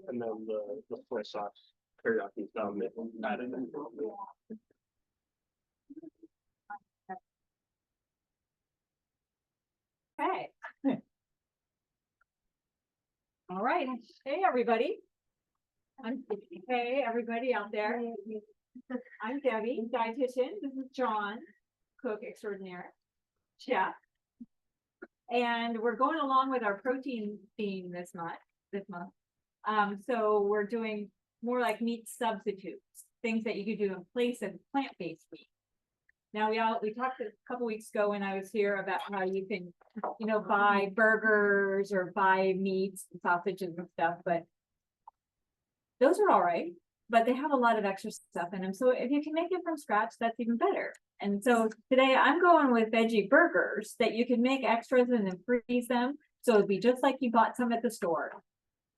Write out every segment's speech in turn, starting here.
and then the soy sauce teriyaki style maple added in. Okay. All right. Hey, everybody. Hey, everybody out there. I'm Debbie, dietitian. This is John, cook extraordinaire, chef. And we're going along with our protein theme this month. So we're doing more like meat substitutes, things that you could do in place of plant-based meat. Now we talked a couple weeks ago when I was here about how you can, buy burgers or buy meats and sausages and stuff, but those are all right, but they have a lot of extra stuff in them. So if you can make it from scratch, that's even better. And so today I'm going with veggie burgers that you can make extras and then freeze them. So it'd be just like you bought some at the store.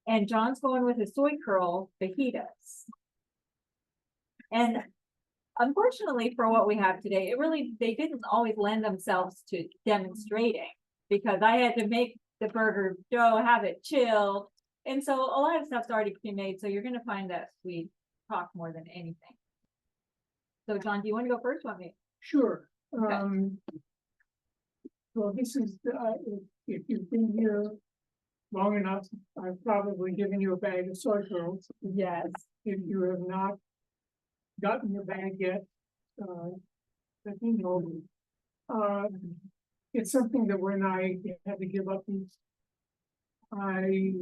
And John's going with his soy curl fajitas. And unfortunately for what we have today, they didn't always lend themselves to demonstrating, because I had to make the burger dough, have it chill. And so a lot of stuff's already pre-made. So you're going to find that we talk more than anything. So John, do you want to go first? Want me? Sure. Okay. Well, this is, if you've been here long enough, I've probably given you a bag of soy curls. Yes. If you have not gotten your bag yet, let me know. It's something that when I had to give up these, I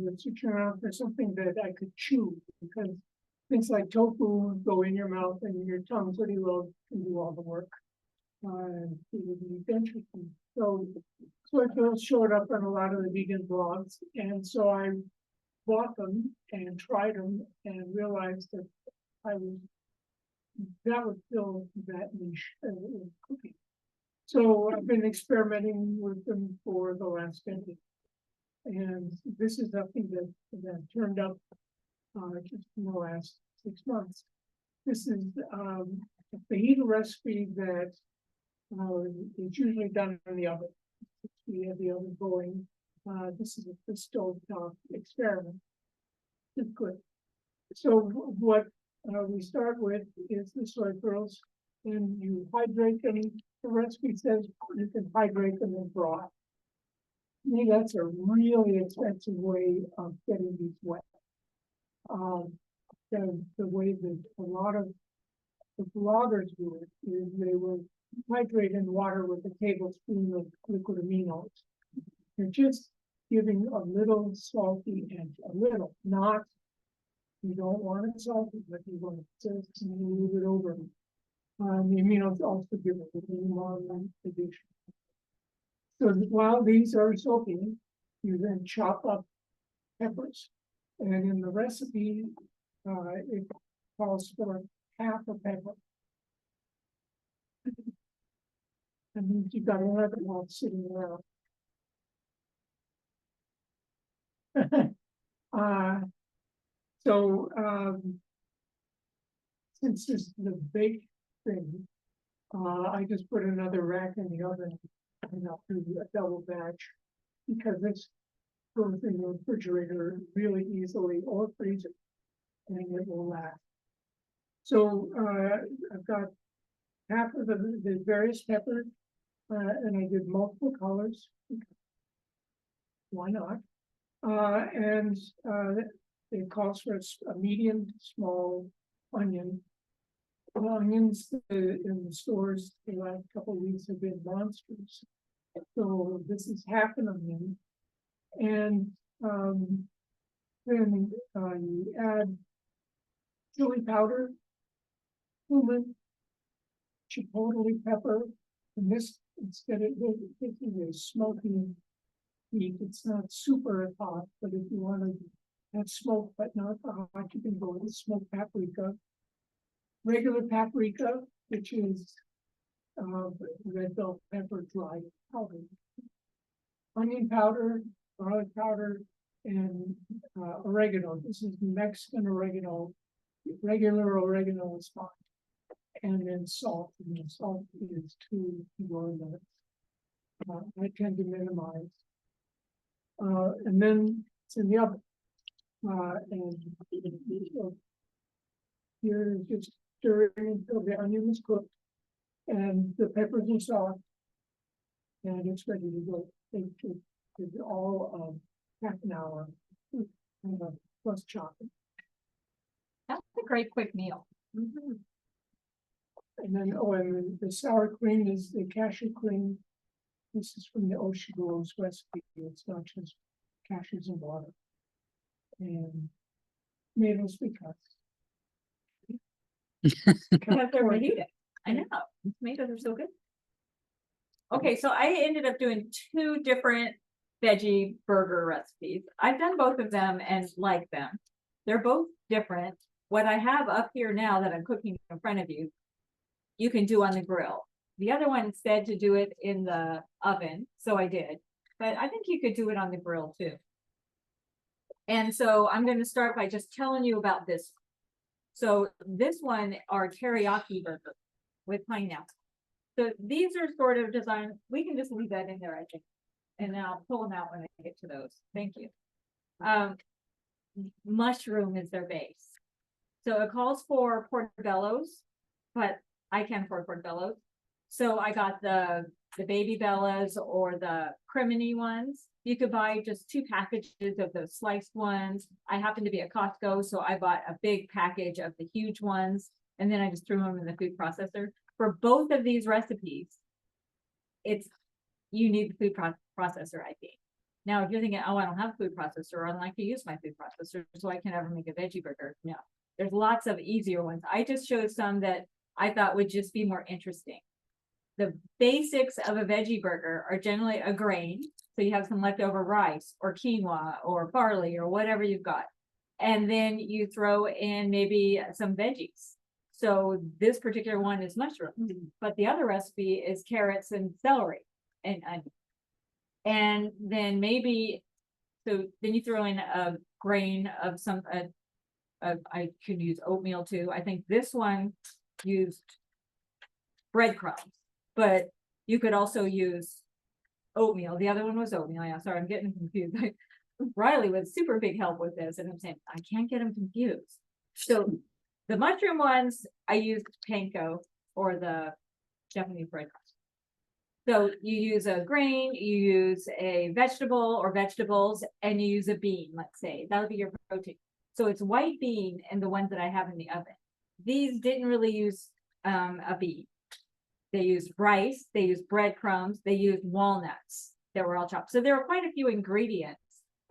was searching around for something that I could chew, because things like tofu go in your mouth and your tongue pretty well can do all the work. It would be interesting. So soy curls showed up on a lot of the vegan blogs, and so I bought them and tried them and realized that that would fill that niche in cooking. So I've been experimenting with them for the last decade. And this is something that turned up just in the last 6 months. This is a fajita recipe that is usually done in the oven. We have the oven going. This is a stovetop experiment. It's good. So what we start with is the soy curls, and you hydrate them. The recipe says you can hydrate them in broth. To me, that's a really expensive way of getting these wet. The way that a lot of the bloggers do it is they will hydrate in water with a tablespoon of liquid aminos. They're just giving a little salty and a little, not, you don't want it salty, but you want to just move it over. The aminos also give it a little more addition. So while these are soaking, you then chop up peppers. And in the recipe, it calls for half a pepper. That means you've got 11 while sitting around. Since this is the bake thing, I just put another rack in the oven and I'll do a double batch, because this goes in the refrigerator really easily, or freezer, and it will last. So I've got half of the various peppers, and I did multiple colors. Why not? And it calls for a medium small onion. The onions in the stores the last couple of weeks have been monsters. So this is half an onion. And then you add chili powder, cumin, chipotle pepper. And this, instead of this is a smoky heat, it's not super hot, but if you want to have smoke but not hot, you can go with smoked paprika. Regular paprika, which is red bell pepper dried powder. Onion powder, garlic powder, and oregano. This is Mexican oregano. Regular oregano is fine. And then salt. And the salt is 2 minutes. I tend to minimize. And then it's in the oven. And so here is just stirring until the onion is cooked and the peppers are soft. And it's ready to go. It's all half an hour plus chopping. That's a great quick meal. And then, and the sour cream is the cashew cream. This is from the Ocean Groves recipe. It's not just cashews and water. And Meatless because. Because they're Fajitas. I know, tomatoes are so good. Okay, so I ended up doing 2 different veggie burger recipes. I've done both of them and like them. They're both different. What I have up here now that I'm cooking in front of you, you can do on the grill. The other one said to do it in the oven, so I did. But I think you could do it on the grill too. And so I'm going to start by just telling you about this. So this one are teriyaki burgers with pineapple. So these are sort of designed, we can just leave that in there, I think. And then I'll pull them out when I get to those. Thank you. Mushroom is their base. So it calls for portobellos, but I can't afford portobellos. So I got the baby bellas or the criminy ones. You could buy just 2 packages of those sliced ones. I happen to be at Costco, so I bought a big package of the huge ones, and then I just threw them in the food processor. For both of these recipes, you need the food processor, I think. Now, if you're thinking, oh, I don't have a food processor, I don't like to use my food processor, so I can never make a veggie burger. No, there's lots of easier ones. I just showed some that I thought would just be more interesting. The basics of a veggie burger are generally a grain. So you have some leftover rice or quinoa or barley or whatever you've got. And then you throw in maybe some veggies. So this particular one is mushrooms, but the other recipe is carrots and celery and onion. And then maybe, so then you throw in a grain of some, I could use oatmeal too. I think this one used breadcrumbs, but you could also use oatmeal. The other one was oatmeal. Yeah, sorry, I'm getting confused. Riley was super big help with this, and I'm saying I can't get them confused. So the mushroom ones, I used panko or the Japanese breadcrumbs. So you use a grain, you use a vegetable or vegetables, and you use a bean, let's say. That would be your protein. So it's white bean and the ones that I have in the oven. These didn't really use a bean. They used rice, they used breadcrumbs, they used walnuts that were all chopped. So there were quite a few ingredients.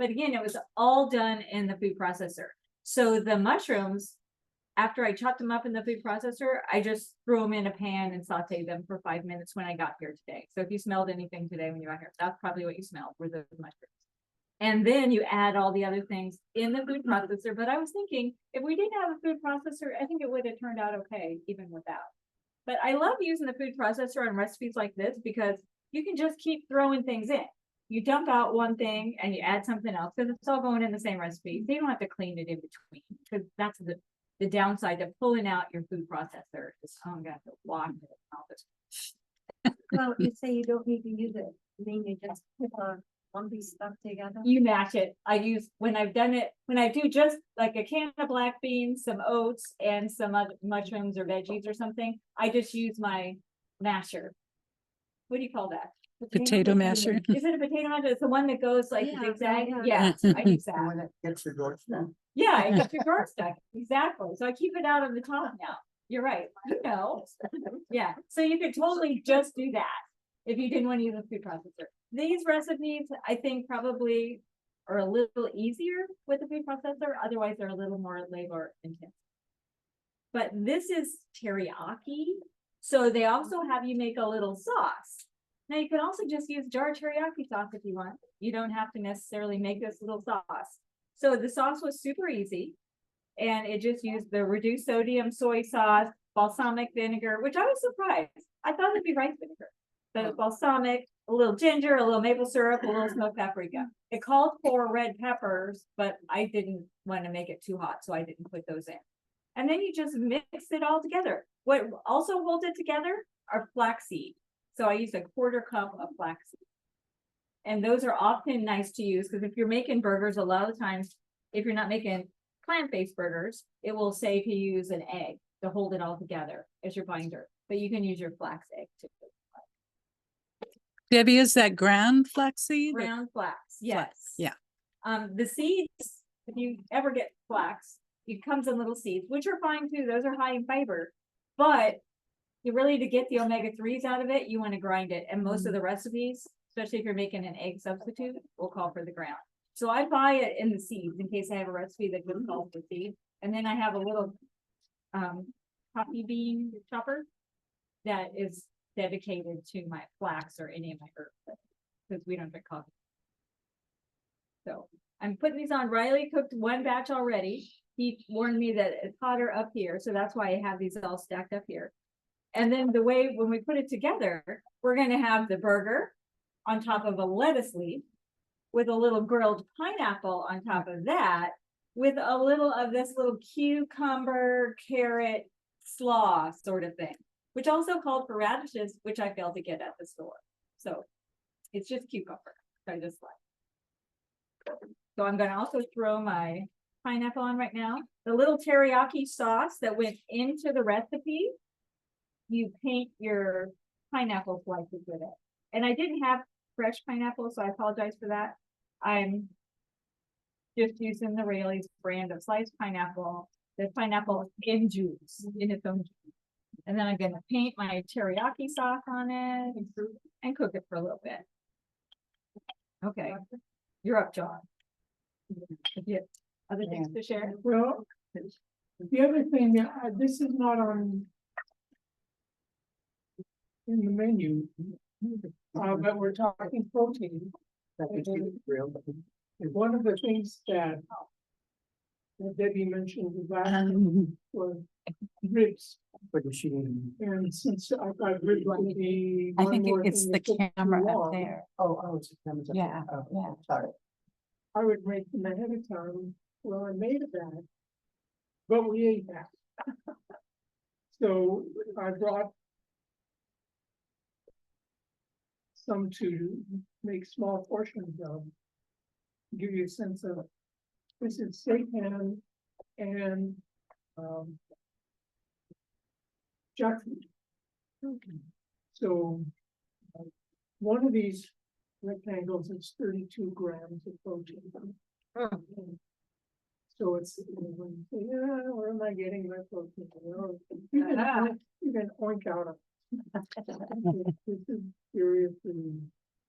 But again, it was all done in the food processor. So the mushrooms, after I chopped them up in the food processor, I just threw them in a pan and sauteed them for 5 minutes when I got here today. So if you smelled anything today when you got here, that's probably what you smelled, were those mushrooms. And then you add all the other things in the food processor. But I was thinking, if we didn't have a food processor, I think it would have turned out okay, even without. But I love using the food processor on recipes like this because you can just keep throwing things in. You dump out one thing and you add something else because it's all going in the same recipe. So you don't have to clean it in between because that's the downside of pulling out your food processor. Is I'm gonna have to wash it and all this. Well, you say you don't need to use it, I mean, you just put one piece stuff together. You mash it. I use when I've done it, when I do just like a can of black beans, some oats, and some other mushrooms or veggies or something, I just use my masher. What do you call that? Potato masher. Is it a potato masher? It's the one that goes like Yeah, zigzag. yeah. Yeah, I use that. That gets your door stuff. Yeah, it gets your drawer stuck. Exactly. So I keep it out of the top now. You're right. You know. Yeah. So you could totally just do that if you didn't want to use a food processor. These recipes, I think, probably are a little easier with the food processor. Otherwise, they're a little more labor intensive. But this is teriyaki. So they also have you make a little sauce. Now you can also just use jar teriyaki sauce if you want. You don't have to necessarily make this little sauce. So the sauce was super easy. And it just used the reduced sodium soy sauce, balsamic vinegar, which I was surprised. I thought it'd be rice vinegar. But it's balsamic, a little ginger, a little maple syrup, a little smoked paprika. It called for red peppers, but I didn't want to make it too hot, so I didn't put those in. And then you just mix it all together. What also holds it together are flaxseed. So I used a 1/4 cup of flaxseed. And those are often nice to use because if you're making burgers, a lot of times if you're not making plant-based burgers, it will say to use an egg to hold it all together as your binder, but you can use your flax egg too. Debbie, is that ground flaxseed? or- Ground flax, yes. yeah. The seeds, if you ever get flax, it comes in little seeds, which are fine too. Those are high in fiber. But you really, to get the omega-3s out of it, you want to grind it. And most of the recipes, especially if you're making an egg substitute, will call for the ground. So I buy it in the seeds in case I have a recipe that just calls for seed. And then I have a little coffee bean chopper that is dedicated to my flax or any of my herbs, because we don't drink coffee. So I'm putting these on. Riley cooked one batch already. He warned me that it's hotter up here, so that's why I have these all stacked up here. And then the way, when we put it together, we're gonna have the burger on top of a lettuce leaf with a little grilled pineapple on top of that, with a little of this little cucumber, carrot, slaw sort of thing, which also called for radishes, which I failed to get at the store. So it's just cucumber, so I just like. So I'm gonna also throw my pineapple on right now. The little teriyaki sauce that went into the recipe, you paint your pineapple slices with it. And I didn't have fresh pineapple, so I apologize for that. I'm just using the Rayleigh's brand of sliced pineapple. The pineapple in juice, in its own juice. And then I'm gonna paint my teriyaki sauce on it and cook it for a little bit. Okay, you're up, John. Yeah, other things to share? Well, the other thing, this is not on in the menu, but we're talking protein. And one of the things that Debbie mentioned was ribs. And since I've got ribs, would be I one think more it's thing the that took too camera up long. there. It's a camera. Yeah, yeah. Sorry. I would make them ahead of time. Well, I made that, but we ate that. So I brought some to make small portions of. Give you a sense of, this is seitan and jackfruit. So one of these rectangles is 32 grams of protein. So it's, when you say, yeah, where am I getting my protein? Well, you can oink out this is serious.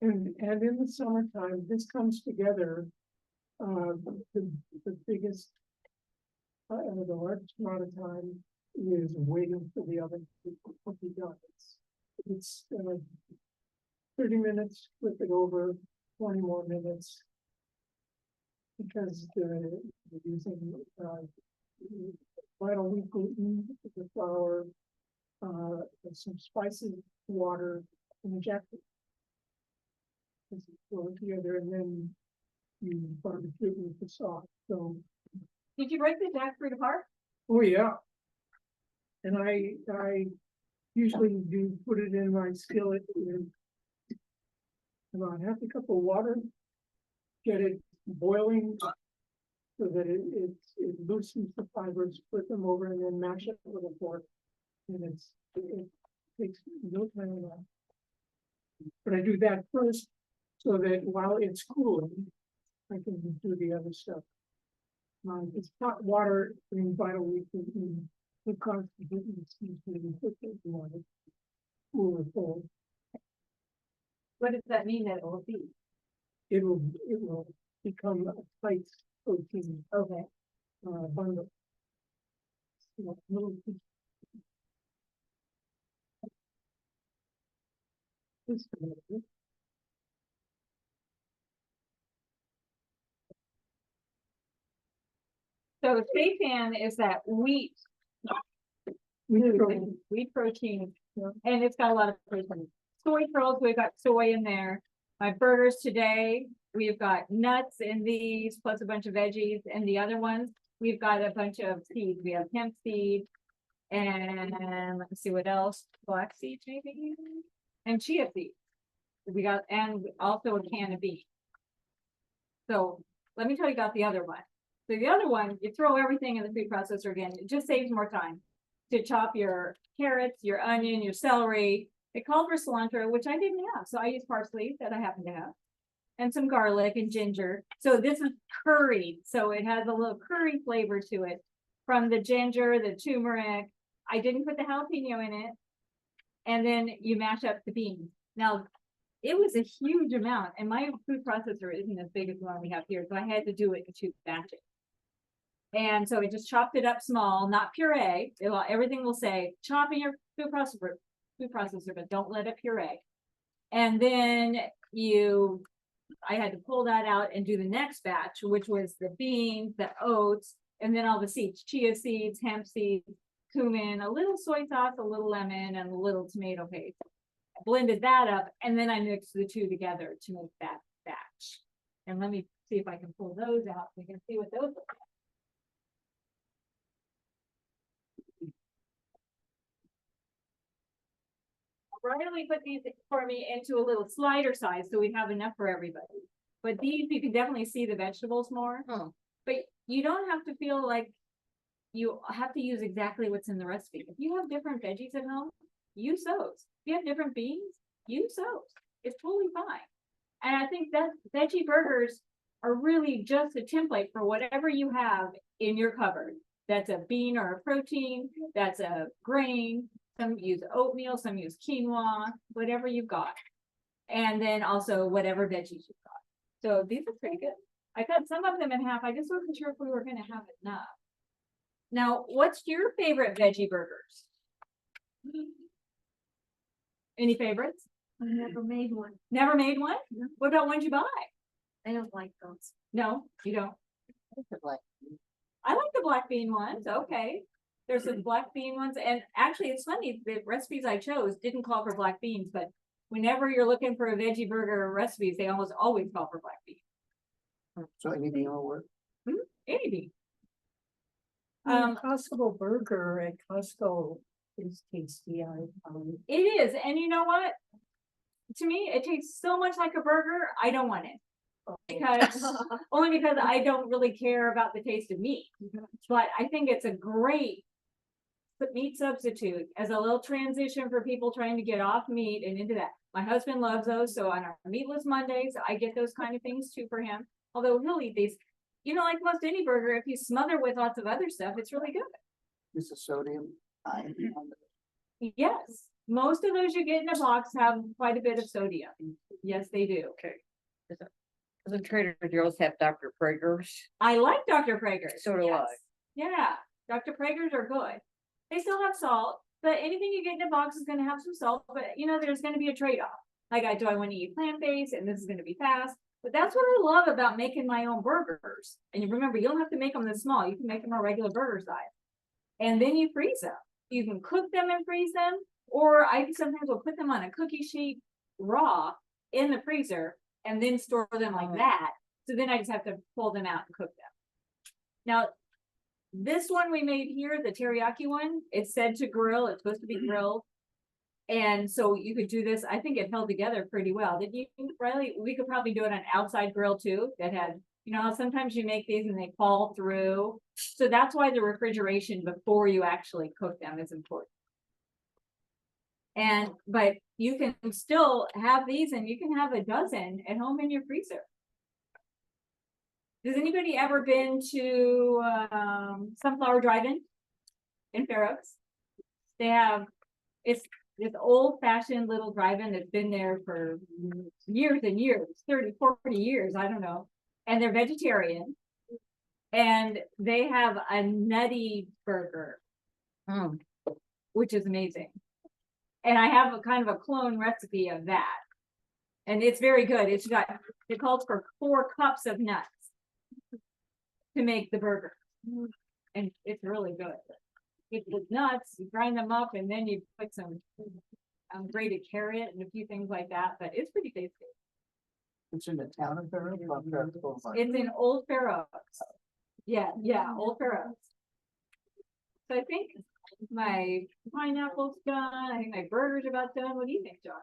And in the summertime, this comes together, the biggest, the largest amount of time is waiting for the oven to be done. It's 30 minutes, flip it over, 20 more minutes. Because we're using vital wheat gluten, the flour, some spices, water, and the jackfruit. This is all together, and then you barbecue it with the sauce. So, Did you break the jackfruit apart? oh yeah. And I usually do put it in my skillet with about half a cup of water, get it boiling so that it loosens the fibers, put them over and then mash it with a fork. And it takes no time at all. But I do that first so that while it's cooling, I can do the other stuff. It's hot water in vital wheat gluten will cause the gluten to put it water, cool or cold. What does that mean that it will be? It will become a tight protein Okay. bundle. So, little piece. This one. So seitan is that wheat, wheat protein, and it's got a lot of protein. Soy curls, we've got soy in there. My burgers today, we've got nuts in these, plus a bunch of veggies, and the other ones, we've got a bunch of seeds. We have hemp seed, and let's see what else, black seeds maybe, and chia seeds. We got, and also a can of beans. So let me tell you about the other one. So the other one, you throw everything in the food processor again. It just saves more time to chop your carrots, your onion, your celery. It called for cilantro, which I didn't have. So I used parsley that I happen to have and some garlic and ginger. So this is curried. So it has a little curry flavor to it from the ginger, the turmeric. I didn't put the jalapeno in it. And then you mash up the beans. Now, it was a huge amount, and my food processor isn't as big as the one we have here, so I had to do it in 2 batches. And so I just chopped it up small, not puree. Everything will say chop in your food processor, but don't let it puree. And then I had to pull that out and do the next batch, which was the beans, the oats, and then all the seeds, chia seeds, hemp seeds, cumin, a little soy sauce, a little lemon, and a little tomato paste. I blended that up, and then I mixed the 2 together to make that batch. And let me see if I can pull those out. We can see what those look like. Riley put these for me into a little slider size, so we have enough for everybody. But these, you can definitely see the vegetables more. But you don't have to feel like you have to use exactly what's in the recipe. If you have different veggies at home, use those. If you have different beans, use those. It's totally fine. And I think that veggie burgers are really just a template for whatever you have in your cupboard. That's a bean or a protein, that's a grain. Some use oatmeal, some use quinoa, whatever you've got. And then also whatever veggies you've got. So these are pretty good. I cut some of them in half. I just wasn't sure if we were going to have enough. Now, what's your favorite veggie burgers? Any favorites? I never made one. Never made one? What about ones you buy? I don't like those. No, you don't. I like the black bean ones. Okay. There's some black bean ones. And actually, it's funny, the recipes I chose didn't call for black beans, but whenever you're looking for a veggie burger recipes, they almost always call for black beans. So anything will work. Any bean. Costco burger at Costco is tasty. It is. And you know what? To me, it tastes so much like a burger. I don't want it. Because only because I don't really care about the taste of meat. But I think it's a great meat substitute as a little transition for people trying to get off meat and into that. My husband loves those. So on our Meatless Mondays, I get those kind of things too for him. Although he'll eat these, you know, like most any burger, if you smother with lots of other stuff, it's really good. Use the sodium. Yes, most of those you get in a box have quite a bit of sodium. Yes, they do. Okay. Doesn't Trader Joe's have Dr. Prager's? I like Dr. Prager's. So do I. Yeah, Dr. Prager's are good. They still have salt, but anything you get in a box is gonna have some salt, but you know, there's gonna be a trade-off. Like, do I want to eat plant-based and this is gonna be fast? But that's what I love about making my own burgers. And you remember, you don't have to make them this small. You can make them a regular burger size. And then you freeze them. You can cook them and freeze them, or I sometimes will put them on a cookie sheet raw in the freezer and then store them like that. So then I just have to pull them out and cook them. Now, this one we made here, the teriyaki one, it's said to grill. It's supposed to be grilled. And so you could do this. I think it held together pretty well. Did you, Riley? We could probably do it on outside grill too. That had, you know, sometimes you make these and they fall through. So that's why the refrigeration before you actually cook them is important. And, but you can still have these and you can have a dozen at home in your freezer. Has anybody ever been to Sunflower Drive-In in Fair Oaks? They have, it's this old-fashioned little drive-in that's been there for years and years, 30, 40 years, I don't know. And they're vegetarian. And they have a nutty burger, which is amazing. And I have a kind of a clone recipe of that. And it's very good. It's got, it calls for 4 cups of nuts to make the burger. And it's really good. It's with nuts, you grind them up, and then you put some grated carrot and a few things like that, but it's pretty tasty. It's in the town of Fair Oaks. It's in Old Fair Oaks. Yeah, Old Fair Oaks. So I think my pineapple's done. I think my burger's about done. What do you think, John?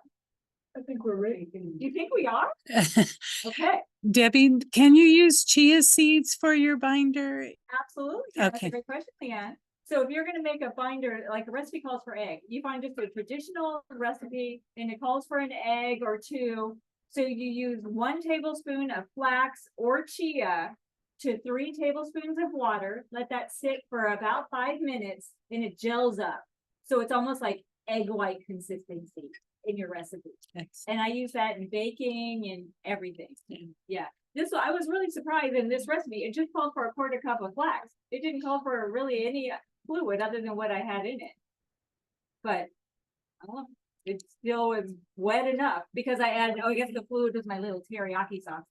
I think we're ready. You think we are? Okay, Debbie, can you use chia seeds for your binder? absolutely. That's a Okay. great question, Leanne. So if you're gonna make a binder, like a recipe calls for egg, you find just a traditional recipe and it calls for an egg or two. So you use 1 tablespoon of flax or chia to 3 tablespoons of water. Let that sit for about 5 minutes and it gels up. So it's almost like egg white consistency in your recipe. Excellent. And I use that in baking and everything. Yeah. I was really surprised in this recipe. It just called for a 1/4 cup of flax. It didn't call for really any fluid other than what I had in it. But I don't know, it still was wet enough because I added, I guess the fluid was my little teriyaki sauce.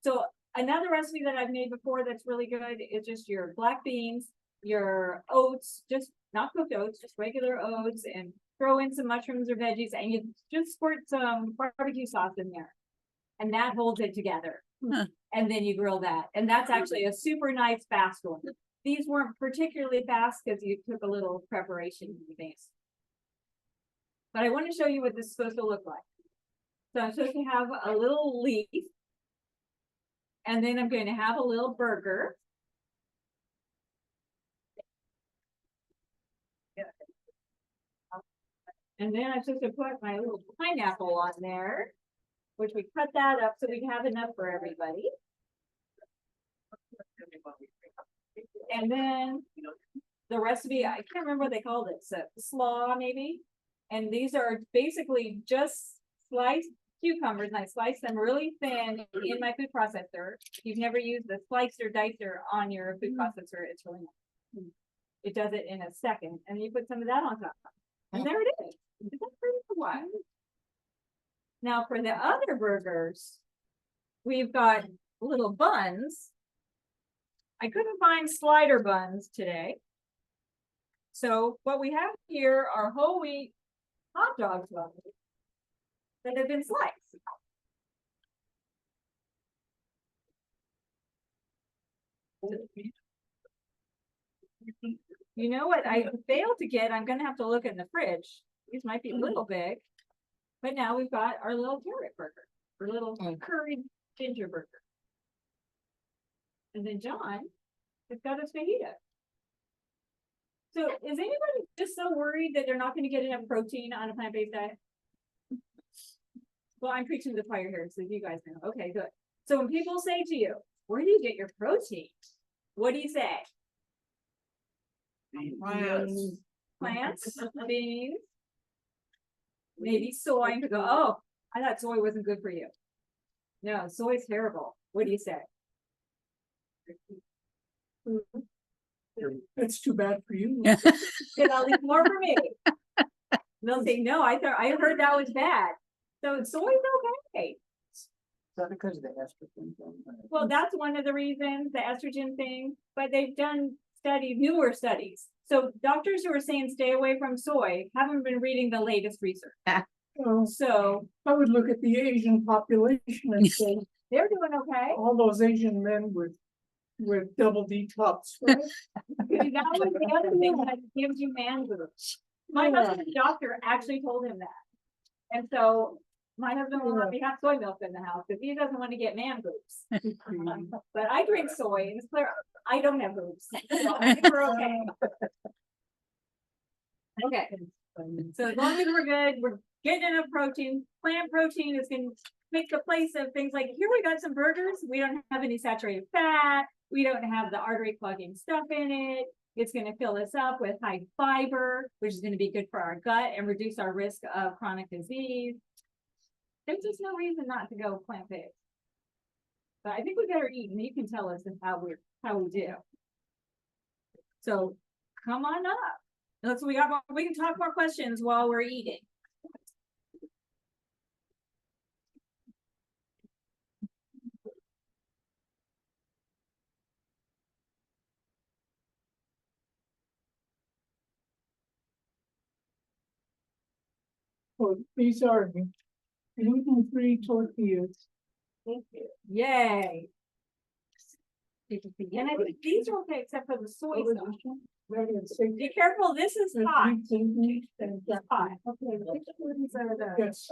So another recipe that I've made before that's really good is just your black beans, your oats, just not cooked oats, just regular oats, and throw in some mushrooms or veggies, and you just squirt some barbecue sauce in there. And that holds it together. Huh. And then you grill that. And that's actually a super nice fast one. These weren't particularly fast because you took a little preparation in advance. But I want to show you what this is supposed to look like. So I'm supposed to have a little leaf. And then I'm going to have a little burger. And then I'm supposed to put my little pineapple on there, which we cut that up so we have enough for everybody. And then the recipe, I can't remember what they called it, so slaw maybe. And these are basically just sliced cucumbers, and I slice them really thin in my food processor. If you've never used the slicer dicer on your food processor, it's really nice. It does it in a second, and then you put some of that on top. And there it is. Is that pretty cool? Now for the other burgers, we've got little buns. I couldn't find slider buns today. So what we have here are whole wheat hot dog buns that have been sliced. You know what I failed to get? I'm gonna have to look in the fridge. These might be a little big. But now we've got our little carrot burger, our little curried ginger burger. And then John has got his fajita. So is anybody just so worried that they're not going to get enough protein on a plant-based diet? Well, I'm preaching to the choir here, so you guys know. Okay, good. So when people say to you, where do you get your protein? What do you say? Plants. Plants, beans, maybe soy. And go, oh, I thought soy wasn't good for you. No, soy's terrible. What do you say? That's too bad for you. Then I'll leave more for me. They'll say, no, I heard that was bad. So soy's okay. Is that because of the estrogen thing? Well, that's one of the reasons, the estrogen thing, but they've done newer studies. So doctors who are saying stay away from soy haven't been reading the latest research. So I would look at the Asian population and say, they're doing okay. all those Asian men with double D tops, right? That was the other thing that gives you man boobs. My husband's doctor actually told him that. And so my husband will let me have soy milk in the house because he doesn't want to get man boobs. But I drink soy and it's clear I don't have boobs. So I think we're okay. Okay. So as long as we're good, we're getting enough protein. Plant protein is going to take the place of things like, here we got some burgers. We don't have any saturated fat. We don't have the artery clogging stuff in it. It's going to fill us up with high fiber, which is going to be good for our gut and reduce our risk of chronic disease. There's just no reason not to go plant-based. But I think we better eat, and you can tell us how we do. So come on up. We can talk more questions while we're eating. So these are gluten-free tortillas. Yay. And I think these are okay except for the soy sauce. Be careful, this is hot. And Hot. Okay, which ones are the? yes,